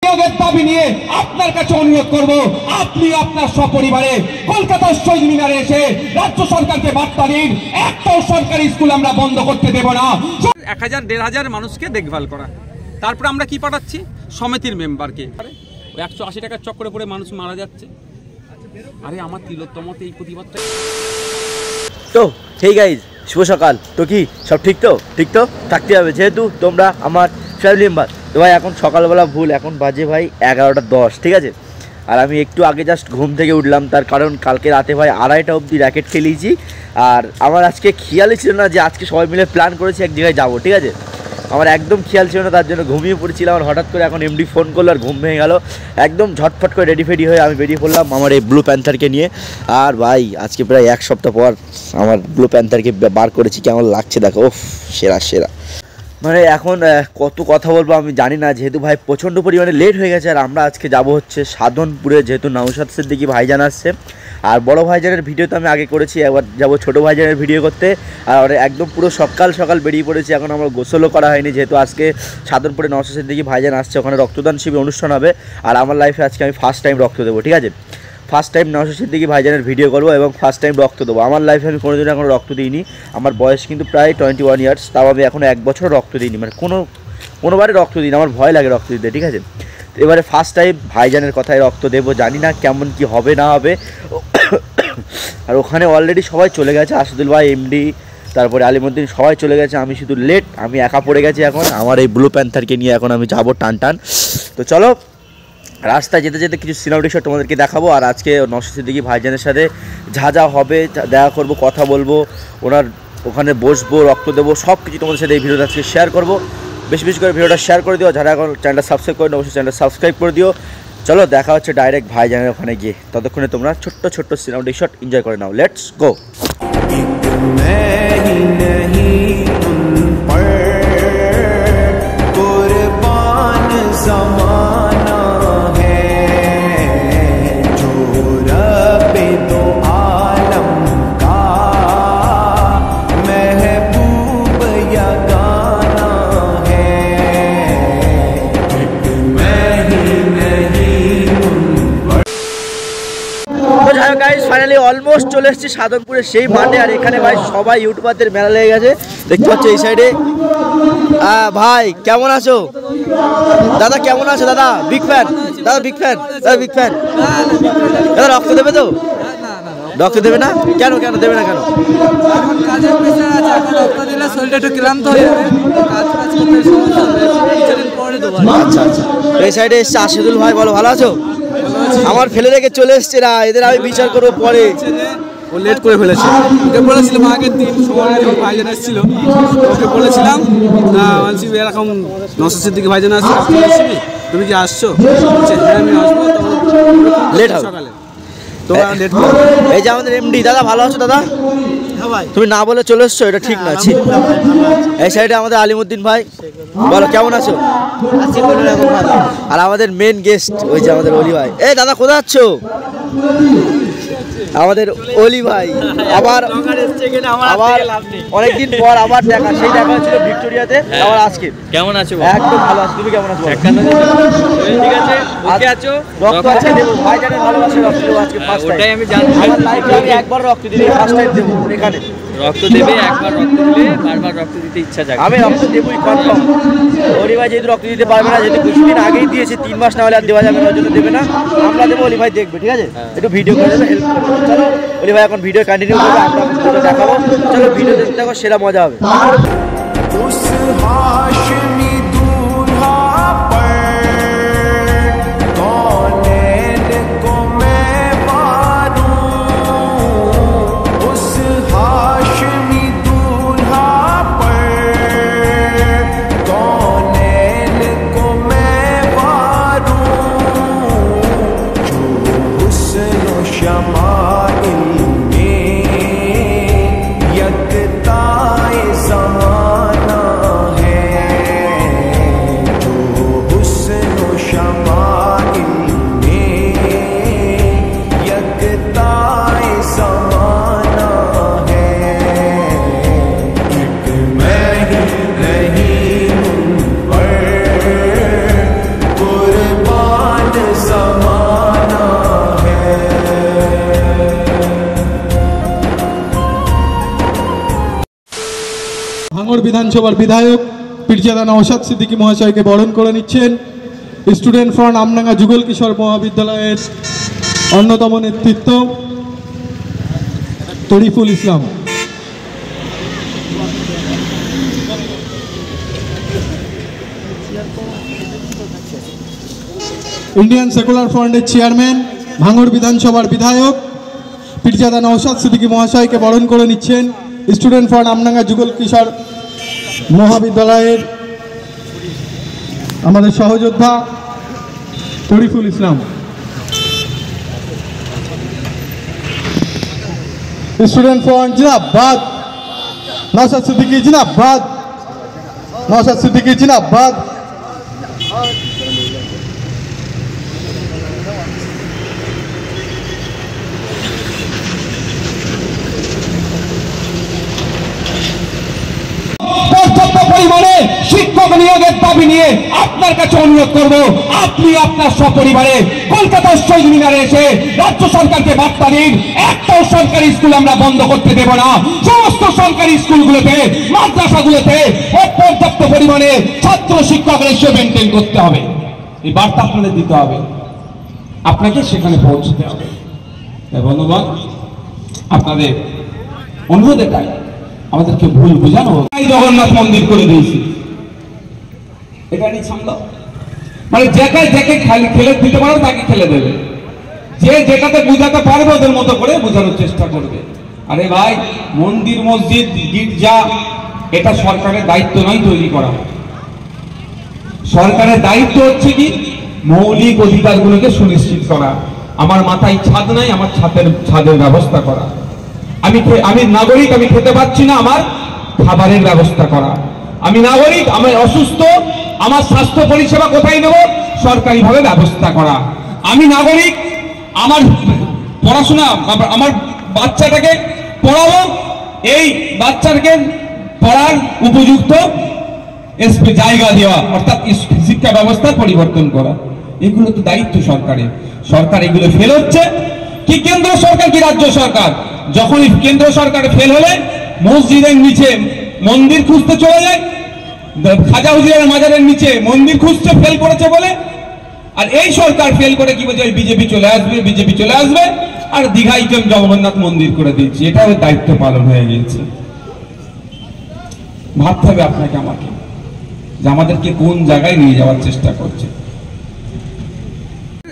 নিয়োগের দাবি নিয়ে আপনার কাছে অনুরোধ করব, আপনি আপনার সপরিবারে কলকাতার শহীদ মিনারে এসে রাজ্য সরকারকে বার্তা দিন, একটাও সরকারি স্কুল আমরা বন্ধ করতে দেব না। 1000-1500 মানুষকে দেখভাল করা, তারপরে আমরা কি পাঠাচ্ছি সমিতির মেম্বারকে, 180 টাকার চক্করে পড়ে মানুষ মারা যাচ্ছে। আরে আমার তিলোত্তমতে এই প্রতিবাদটা। তো হেই গাইজ, শুভ সকাল। তো কি সব ঠিক তো? ঠিক তো থাকতে হবে, যেহেতু তোমরা আমার ফ্যামিলি মেম্বার। তো ভাই এখন সকালবেলা ভুল, এখন বাজে ভাই 11:10, ঠিক আছে। আর আমি একটু আগে জাস্ট ঘুম থেকে উঠলাম, তার কারণ কালকে রাতে ভাই 2:30টা অবধি র্যাকেট খেলেছি। আর আমার আজকে খেয়ালই ছিল না যে আজকে সবাই মিলে প্ল্যান করেছি এক জায়গায় যাবো, ঠিক আছে। আমার একদম খেয়াল ছিল না, তার জন্য ঘুমিয়ে পড়েছিলাম। আর হঠাৎ করে এখন এমডি ফোন করলো আর ঘুম ভেঙে গেল। একদম ঝটফট করে রেডি ফেডি হয়ে আমি বেরিয়ে পড়লাম আমার এই ব্লু প্যান্থারকে নিয়ে। আর ভাই আজকে প্রায় 1 সপ্তাহ পর আমার ব্লু প্যান্থারকে বার করেছি, কেমন লাগছে দেখো। ওফ, সেরা সেরা। মানে এখন কত কথা বলবো আমি জানি না, যেহেতু ভাই প্রচণ্ড পরিমাণে লেট হয়ে গেছে। আর আমরা আজকে যাব হচ্ছে সাধনপুরে, যেহেতু নওশাদ সিদ্দিকী ভাইজান আসছে। আর বড় ভাইজানের ভিডিও তো আমি আগে করেছি, এবার যাবো ছোটো ভাইজানের ভিডিও করতে। আর একদম পুরো সকাল সকাল বেরিয়ে পড়েছি, এখন আমার গোসলও করা হয়নি, যেহেতু আজকে সাধনপুরে নওশাদ সিদ্দিকী ভাইজান আসছে, ওখানে রক্তদান শিবির অনুষ্ঠান হবে। আর আমার লাইফে আজকে আমি ফার্স্ট টাইম রক্ত দেবো, ঠিক আছে। ফার্স্ট টাইম নওশাদ সিদ্দিকী ভাইজানের ভিডিও করবো এবং ফার্স্ট টাইম রক্ত দেবো। আমার লাইফে আমি কোনোদিন এখনো রক্ত দিইনি। আমার বয়স কিন্তু প্রায় 21 ইয়ার্স, তাও আমি এখনও 1 বছর রক্ত দিইনি, মানে কোনোবারে রক্ত দিইনি। আমার ভয় লাগে রক্ত দিতে, ঠিক আছে। এবারে ফার্স্ট টাইম ভাইজানের কথায় রক্ত দেবো, জানি না কেমন কি হবে না হবে। আর ওখানে অলরেডি সবাই চলে গেছে, আসাদুল ভাই, এমডি, তারপরে আলিমুদ্দিন, সবাই চলে গেছে। আমি শুধু লেট, আমি একা পড়ে গেছি এখন আমার এই ব্লু প্যান্থারকে নিয়ে। এখন আমি যাবো টান। তো চলো, রাস্তায় যেতে যেতে কিছু সিনেমাটিক শট তোমাদেরকে দেখাবো। আর আজকে নওশাদ সিদ্দিকী ভাইজানের সাথে যা হবে দেখা করবো, কথা বলবো, ওনার ওখানে বসবো, রক্ত দেবো, সব কিছু তোমাদের সাথে এই ভিডিওটা আজকে শেয়ার করবো। বেশি বেশি করে ভিডিওটা শেয়ার করে দিও, যারা এখন চ্যানেলটা সাবস্ক্রাইব করে অবশ্যই চ্যানেলটা সাবস্ক্রাইব করে দিও। চলো দেখা হচ্ছে ডাইরেক্ট ভাইজানের ওখানে গিয়ে। ততক্ষণে তোমরা ছোট্ট সিনেমাটিক শট এনজয় করে নাও। Let's go. ফাইনালি অলমোস্ট চলে এসেছি সাধনপুরের সেই মাঠে। আর এখানে ভাই সবাই ইউটিউবারদের মেলা লেগে গেছে, দেখতে পাচ্ছ এই সাইডে। ভাই কেমন আছো দাদা? কেমন আছো দাদা? বিগ ফ্যান দাদা, বিগ ফ্যান দাদা, বিগ ফ্যান দাদা। রক্ত দেবে তো? রক্ত দেবে না কেন? দেবে না কেন? আচ্ছা, এই সাইডে এসছে আশিদুল ভাই, বলো ভালো আছো? আমার ফেলে রেখে চলে এসছে না, এদের আমি বিচার করবো পরে। ও লেট করে ফেলেছে, ওকে বলেছিলাম আগের দিন সময় যখন ভাইজান এসেছিল, ওকে বলেছিলাম বলছি এরকম নওশাদ সিদ্দিকী ভাইজান আসছে, তুমি কি আসছো? হ্যাঁ আমি আসবো। লেট হবে সকালে, তোমরা লেট করো। এই যে আমাদের এমডি দাদা, ভালো আছো দাদা? তুমি না বলে চলে এসছো, এটা ঠিক না। এই সাইডে আমাদের আলিমুদ্দিন ভাই, বলো কেমন আছো? আর আমাদের মেন গেস্ট ওই যে আমাদের অলি ভাই। এই দাদা কোথায় আছো? আমাদের অলি ভাই আবার অনেকদিন পর আবার দেখা, সেই দেখা হচ্ছিল ভিক্টোরিয়াতে। আবার আজকে কেমন আছো? একদম ভালো আছি, তুমি কেমন আছো? ঠিক আছে, ওকে আছো? রক্ত আছে দেবো, ভাইজানের ভালোবাসা রক্ত দেবো আজকে ফার্স্ট টাইম। ওটাই আমি জানি, আমার লাইফে আমি একবার রক্ত দিই, ফার্স্ট টাইম দেবো এখানে। রক্ত দেবে, একবার রক্ত দিলে বারবার রক্ত দিতে ইচ্ছা জাগে। আমি রক্ত দেবই কনফার্ম। অলি ভাই যেহেতু রক্ত দিতে পারবে না, যেহেতু কিছুদিন আগেই দিয়েছে, 3 মাস না হলে আর দেওয়া যাবে না, ওই জন্য দেবে না। আমরা দেবো, অলি ভাই দেখবে, ঠিক আছে। একটু ভিডিও করে দেবে, হেল্প করবে। চলো অলি ভাই এখন ভিডিও কন্টিনিউ করবে, আমরা ভিডিও দেখাবো। চলো ভিডিও দেখতে দেখো, সেরা মজা হবে। বিধানসভার বিধায়ক পীরজাদা নওশাদ সিদ্দিকী মহাশয়কে বরণ করে নিচ্ছেন স্টুডেন্ট ফ্রন্ট আমডাঙ্গা যুগল কিশোর মহাবিদ্যালয়ের অন্যতম নেতৃত্ব তরিফুল ইসলাম। ইন্ডিয়ান সেকুলার ফ্রন্টের চেয়ারম্যান ভাঙড় বিধানসভার বিধায়ক পীরজাদা নওশাদ সিদ্দিকী মহাশয়কে বরণ করে নিচ্ছেন স্টুডেন্ট ফ্রন্ট আমডাঙ্গা যুগল কিশোর মহাবিদ্যালয়ের আমাদের সহযোদ্ধা তরিফুল ইসলাম। স্টুডেন্ট ফ্রন্ট জিন্দাবাদ, নওশাদ সিদ্দিকী জিন্দাবাদ, নওশাদ সিদ্দিকী জিন্দাবাদ। পর্যাপ্ত পরিমাণে শিক্ষক নিয়োগের দাবি নিয়ে আপনার কাছে অনুরোধ করব, আপনি আপনার সপরিবারে কলকাতার শহীদ মিনারে এসে রাজ্য সরকারকে বার্তা দিন, একটাও সরকারি স্কুল আমরা বন্ধ করতে দেব না। সমস্ত সরকারি স্কুলগুলোতে, মাদ্রাসাগুলোতে পর্যাপ্ত পরিমাণে ছাত্র শিক্ষক রেশিও মেনটেন করতে হবে। এই বার্তা আপনাদের দিতে হবে, আপনাকে সেখানে পৌঁছতে হবে। বন্ধুগণ, আপনাদের অনুরোধ এটাই, আমাদেরকে ভুল বোঝানো জগন্নাথ মন্দির করে দিয়েছি, এটা নিয়ে সামলা মানে যাকে যাকে খেলে দিতে পারো তাকে খেলে দেবে, যে যেটাতে বুঝাতে পারবে ওদের মতো করে বোঝানোর চেষ্টা করবে। আরে ভাই, মন্দির মসজিদ গির্জা এটা সরকারের দায়িত্ব নয় তৈরি করা। সরকারের দায়িত্ব হচ্ছে কি মৌলিক অধিকারগুলোকে সুনিশ্চিত করা। আমার মাথায় ছাদ নাই, আমার ছাদের ব্যবস্থা করা। আমি নাগরিক, আমি খেতে পাচ্ছি না, আমার খাবারের ব্যবস্থা করা। আমি নাগরিক, আমি অসুস্থ, আমার স্বাস্থ্য পরিষেবা কোথায় নেব? সরকারি ভাবে ব্যবস্থা করা। আমি নাগরিক, আমার পড়াশোনা, আমার বাচ্চাটাকে পড়াবো, এই বাচ্চাটাকে পড়ার উপযুক্ত জায়গা দেওয়া, অর্থাৎ শিক্ষা ব্যবস্থার পরিবর্তন করা। এগুলো তো দায়িত্ব সরকারের। সরকার এগুলো ফেল হচ্ছে কি কেন্দ্র সরকার কি রাজ্য সরকার? যখনই কেন্দ্র সরকার ফেল হলে মসজিদের নিচে মন্দির খুঁজতে চলে যায়, খাজা হুজুরের মাজারের নিচে মন্দির খুঁজতে ফেল করেছে বলে। আর এই সরকার ফেল করে কি বলছে? বিজেপি চলে আসবে, বিজেপি চলে আসবে, আর দীঘায় জগন্নাথ মন্দির করে দিচ্ছে। এটাও দায়িত্ব পালন হয়ে গেছে। ভাবতে হবে আপনাকে আমাকে যে আমাদেরকে কোন জায়গায় নিয়ে যাওয়ার চেষ্টা করছে।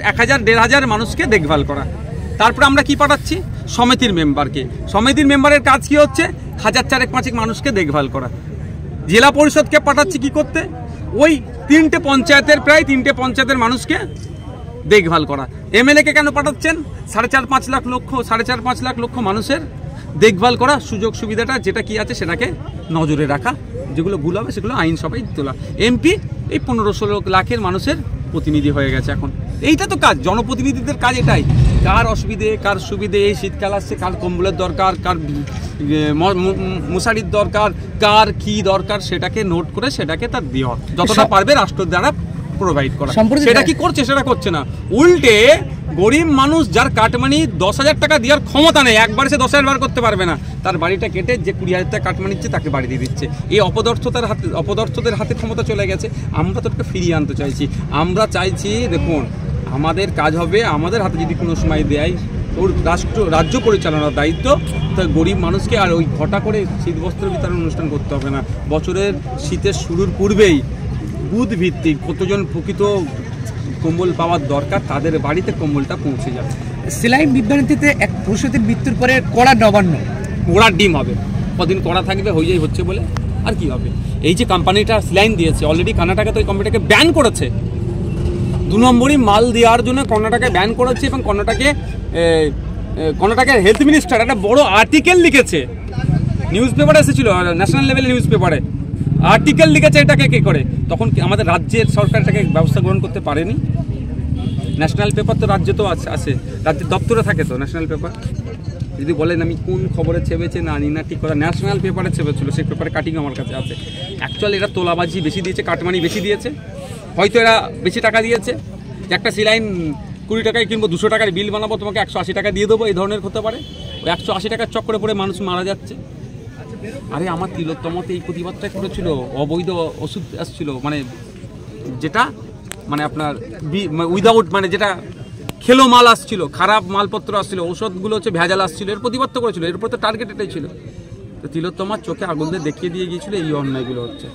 1000-1500 মানুষকে দেখভাল করা। তারপরে আমরা কি পাঠাচ্ছি? সমিতির মেম্বারকে। সমিতির মেম্বারের কাজ কি হচ্ছে? 1000-4-5 মানুষকে দেখভাল করা। জেলা পরিষদকে পাঠাচ্ছি কি করতে? ওই 3টে পঞ্চায়েতের, প্রায় 3টে পঞ্চায়েতের মানুষকে দেখভাল করা। এমএলএকে কেন পাঠাচ্ছেন? 4.5 লাখ লক্ষ মানুষের দেখভাল করা, সুযোগ সুবিধাটা যেটা কি আছে সেটাকে নজরে রাখা, যেগুলো ভুল হবে সেগুলো আইনসভায় তোলা। এমপি এই 15-16 লাখের মানুষের প্রতিনিধি হয়ে গেছে এখন। এইটা তো কাজ, জনপ্রতিনিধিদের কাজ এটাই। কার অসুবিধে, কার সুবিধে, এই শীতকাল আসছে, কার কম্বলের দরকার, কার মশারির দরকার, কার কি দরকার, সেটাকে নোট করে সেটাকে তার দেওয়া, যতটা পারবে রাষ্ট্রের দ্বারা প্রোভাইড করা। সেটা কি করছে? সেটা করছে না। উল্টে গরিব মানুষ যার কাটমানি 10,000 টাকা দেওয়ার ক্ষমতা নেই, একবারে সে 10,000 বার করতে পারবে না, তার বাড়িটা কেটে যে 20,000 টাকা কাটমানি দিচ্ছে তাকে বাড়ি দিয়ে দিচ্ছে। এই অপদার্থদের হাতে ক্ষমতা চলে গেছে। আমরা তো ফিরিয়ে আনতে চাইছি। আমরা চাইছি, দেখুন, আমাদের কাজ হবে, আমাদের হাতে যদি কোনো সময় দেয় ওর রাজ্য পরিচালনার দায়িত্ব, তো গরিব মানুষকে আর ওই ঘটা করে শীতবস্ত্র বিতরণ অনুষ্ঠান করতে হবে না। বছরের শীতের শুরুর পূর্বেই বুথ ভিত্তিক কতজন প্রকৃত কম্বল পাওয়ার দরকার তাদের বাড়িতে কম্বলটা পৌঁছে যাবে। সেলাই বিভ্রান্তিতে এক পুরুষের মৃত্যুর পরে কড়া নবান্ন, ওড়ার ডিম হবে, কদিন কড়া থাকবে, হয়েই হচ্ছে বলে আর কি হবে। এই যে কোম্পানিটা স্যালাইন দিয়েছে, অলরেডি কর্ণাটকে তো এই কোম্পানিটাকে ব্যান করেছে। 2 নম্বরই মাল দেওয়ার জন্য কর্ণাটকে ব্যান করেছে, এবং কর্ণাটকের হেলথ মিনিস্টার একটা বড় আর্টিকেল লিখেছে, নিউজ পেপারে এসেছিল, ন্যাশনাল লেভেলে নিউজ পেপারে আর্টিকেল লিখেছে এটাকে কে করে। তখন আমাদের রাজ্যের সরকার এটাকে ব্যবস্থা গ্রহণ করতে পারেনি। ন্যাশনাল পেপার তো রাজ্য তো আছে, রাজ্যের দপ্তরে থাকে তো ন্যাশনাল পেপার। যদি বলেন আমি কোন খবরে ছেপেছে না আনি না ঠিক কথা, ন্যাশনাল পেপারে ছেপেছিল, সেই পেপারে কাটিং আমার কাছে আছে। অ্যাকচুয়ালি এরা তোলাবাজি বেশি দিয়েছে, কাটমানি বেশি দিয়েছে, হয়তো এরা বেশি টাকা দিয়েছে। একটা সিলাইন 20 টাকায় কিনবো, 200 টাকার বিল বানাবো, তোমাকে 180 টাকা দিয়ে দেবো, এই ধরনের হতে পারে। ওই 180 টাকার চক্করে পড়ে মানুষ মারা যাচ্ছে। আরে আমার তিলোত্তমতে এই প্রতিবাদটা করেছিল, অবৈধ ওষুধ আসছিল, মানে যেটা মানে আপনার উইদাউট মানে যেটা খেলো মাল আসছিল, খারাপ মালপত্র আসছিল, ঔষধগুলো হচ্ছে ভেজাল আসছিল, এর প্রতিবাদ তো করেছিল। এরপর তো টার্গেট এটাই ছিল। তো তিলোত্তমার চোখে আগুন দিয়ে দেখিয়ে দিয়ে গিয়েছিল এই অন্যায়গুলো হচ্ছে।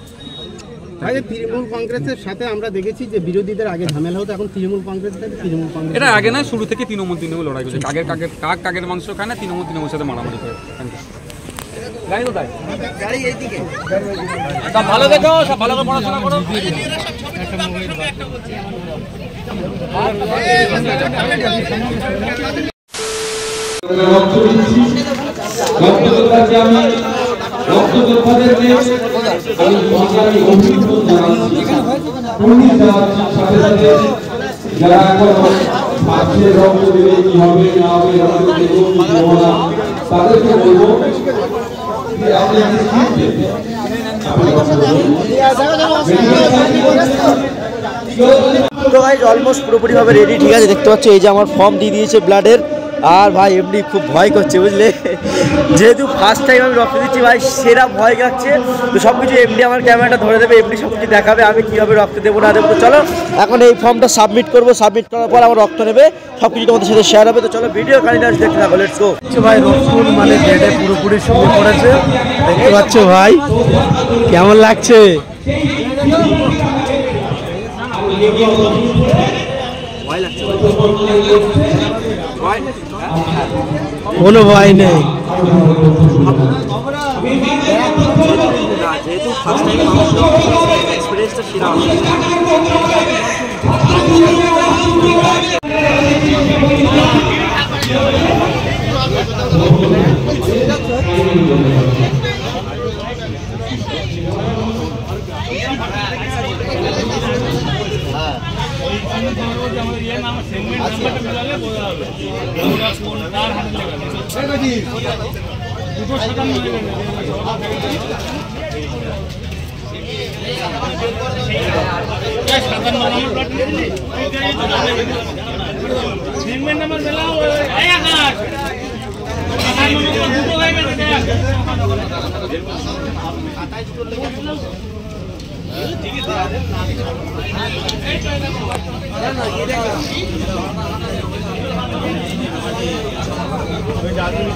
তৃণমূল কংগ্রেসের সাথে আমরা দেখেছি যে বিরোধীদের আগে ঝামেলা হতো, এখন তৃণমূল কংগ্রেস এটা আগে না, শুরু থেকে তৃণমূল লড়াই করছে। কাকের মাংস খায় না, তৃণমূল সাথে মারামারি করে। ভালো দেখো, সব ভালো করে পড়াশোনা করো। যারা রক্ত দেবে কি হবে না হবে তাদেরকে বলবো তো ভাই অলমোস্ট পুরোপুরিভাবে রেডি, ঠিক আছে। দেখতে পাচ্ছ এই যে আমার ফর্ম দিয়ে দিয়েছে ব্লাডের। আর ভাই এমনি খুব ভয় করছে বুঝলে, যেহেতু ফার্স্ট টাইম আমি রক্ত দিচ্ছি ভাই, সেরা ভয় লাগছে। তো সব কিছু এমনি আমার ক্যামেরাটা ধরে দেবে, এমনি সব কিছু দেখাবে আমি কীভাবে রক্ত দেবো না দেবো। তো চলো এখন এই ফর্মটা সাবমিট করবো, সাবমিট করার পর আমার রক্ত নেবে, সব কিছু তোমাদের সাথে শেয়ার হবে। তো চলো ভিডিও কানিনাস দেখতে থাকো, লেটস গো। ভাই রসুন মানে বেডে পুরোপুরি শুয়ে পড়েছে, দেখতে পাচ্ছ ভাই কেমন লাগছে। কোনো ভয় নেই, যেহেতু ফার্স্ট টাইম এক্সপিরিয়েন্সটা সেরা।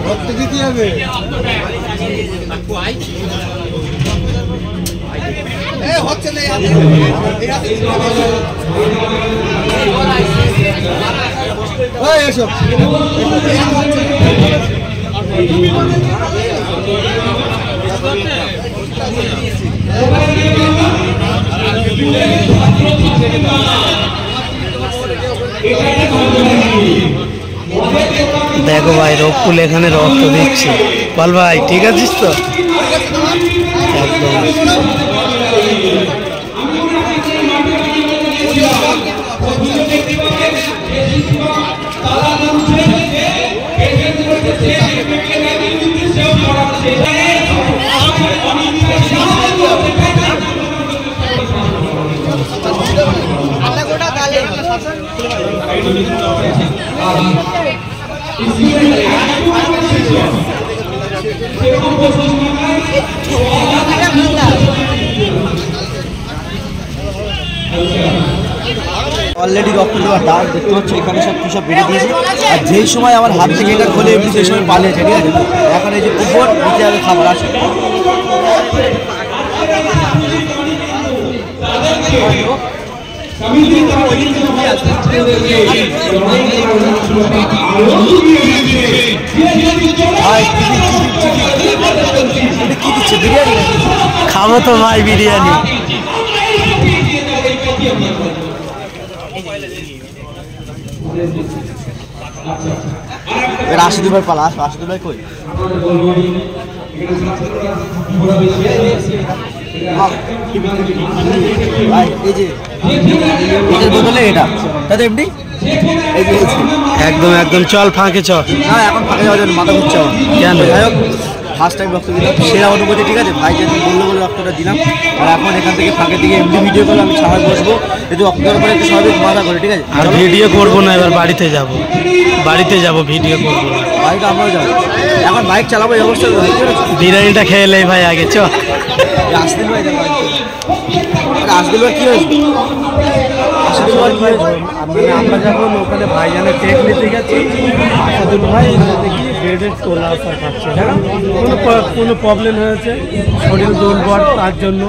রক্ত দিতে হবে। হচ্ছে না এসব দেখো ভাই রকুল এখানে রক্ত দিচ্ছে। বল ভাই ঠিক আছিস তো? অলরেডি রক্ত দেওয়ার দাগ দেখতে পাচ্ছ, এখানে সব কী সব বেড়ে দিয়েছে। আর যেই সময় আমার হাত থেকে এটা খোলে এমনি সেই সময় পালিয়েছে, ঠিক আছে। এখন এই যে উপর নিচে আগে খাবার আসে। কি দিচ্ছে? বিরিয়ানি খাবো তো ভাই বিরিয়ানি। রাশিদুল ভাই পালা, রাশিদুল ভাই কই? এই যে এটার বদলে এটা তাতে এমনি একদম একদম চল ফাঁকে চল। না এখন ফাঁকে যাওয়ার জন্য মাথা ঘুরছে কেন? যাই হোক ফার্স্ট টাইম রক্ত দিলাম, সেরা অনুভূতি, ঠিক আছে। ভাই যেদিন বললো বলে রক্তটা দিলাম, আর এখন এখান থেকে ফাঁকে দিকে এমডি ভিডিও করলে আমি ছাড়া বসবো, কিন্তু রক্ত দেওয়ার পরে একটু স্বাভাবিক মাথা করে, ঠিক আছে। আর ভিডিও করবো না, এবার বাড়িতে যাব ভিডিও করবো না, বাইকে আমরাও যাবো, এখন বাইক চালাবো এই অবস্থা। বিরিয়ানিটা খেয়ে নেই ভাই আগে, চ। আসদিল ভাই আসদিল ভাই কি হয়েছে? আসদিল ভাই কি হয়েছে? আমরা যখন ওখানে ভাইজানের চেক নিতে গেছি, আসাদুল ভাই দেখি বেডের তোলা আসা খাচ্ছে, কোনো প্রবলেম হয়েছে, শরীর দুর্বল, তার জন্য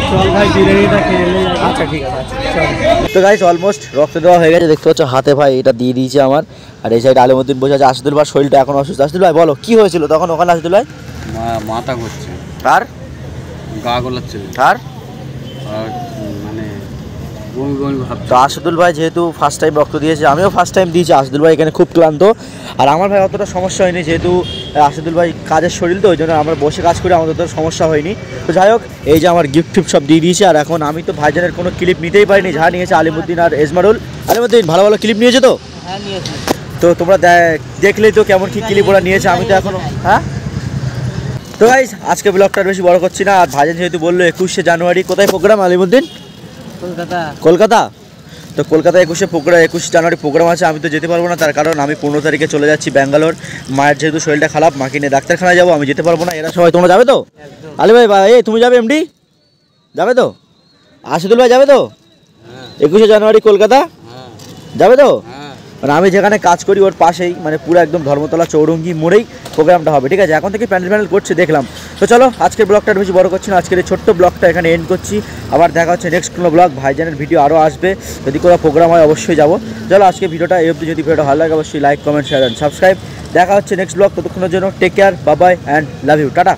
চল ভাই বিরিয়ানিটা খেয়ে নেই। আচ্ছা ঠিক আছে, চল। তো গাইস অলমোস্ট রক্ত দেওয়া হয়ে গেছে, দেখতে পাচ্ছ হাতে ভাই এটা দিয়ে দিয়েছে আমার, আর এই সাইড আলিমুদ্দিন বসে আছে। আসদুল ভাই শরীরটা এখন অসুস্থ। আসদুল ভাই বলো কি হয়েছিল তখন ওখানে? আসদুল ভাই মাথা ঘুরছে, আর গা গোলাচ্ছে, আর মানে বমি বমি ভাব। তো আসদুল ভাই যেহেতু ফার্স্ট টাইম রক্ত দিয়েছে, আমিও ফার্স্ট টাইম দিয়েছি, আসদুল ভাই এখানে খুব ক্লান্ত, আর আমার ভাই অতটা সমস্যা হয়নি, যেহেতু আসদুল ভাই কাজের শরীর, তো ওই জন্য আমরা বসে কাজ করে আমাদের তো সমস্যা হয়নি। তো যাই হোক, এই যে আমার গিফট ফিফট সব দিয়ে দিয়েছে, আর এখন আমি তো ভাইজানের কোনো ক্লিপ নিতেই পারিনি, যা নিয়েছে আলিমুদ্দিন আর এজমারুল। আলিমুদ্দিন ভালো ভালো ক্লিপ নিয়েছে তো? হ্যাঁ নিয়েছি। তো তোমরা দেখলেই তো কেমন কী ক্লিপ ওরা নিয়েছে, আমি তো এখনও। হ্যাঁ, তো গাইস আজকে ব্লগটা বেশি বড় করছি না, আর ভাইজান যেহেতু বললো 21শে জানুয়ারি কোথায় প্রোগ্রাম আলিমুদ্দিন? কলকাতা। তো কলকাতায় 21 জানুয়ারি প্রোগ্রাম আছে, আমি তো যেতে পারবো না, তার কারণ আমি 15 তারিখে চলে যাচ্ছি ব্যাঙ্গালোর। মায়ের যেহেতু শরীরটা খারাপ, মাকে নিয়ে ডাক্তারখানায় যাবো, আমি যেতে পারবো না। এরা সবাই তোমরা যাবে তো? আলি ভাই এই তুমি যাবে? এমডি যাবে তো? আসদুল ভাই যাবে তো? 21শে জানুয়ারি কলকাতা যাবে তো? মানে আমি যেখানে কাজ করি ওর পাশেই, মানে পুরো একদম ধর্মতলা চৌরঙ্গি মোড়েই প্রোগ্রামটা হবে, ঠিক আছে। এখন থেকে প্যান্ডেল করছে দেখলাম। তো চলো আজকের ব্লগটা বেশি বড় করছি না, আজকের এই ছোট্ট ব্লগটা এখানে এন্ড করছি। আবার দেখা হচ্ছে নেক্সট কোনো ব্লগ, ভাইজানের ভিডিও আরও আসবে, যদি কোনো প্রোগ্রাম হয় অবশ্যই যাবো। চলো আজকে ভিডিওটা এই অবধি, যদি ভিডিওটা ভালো লাগে অবশ্যই like comment share and subscribe. দেখা হচ্ছে নেক্সট ব্লগ, ততক্ষণের জন্য take care, bye bye and love you, tata.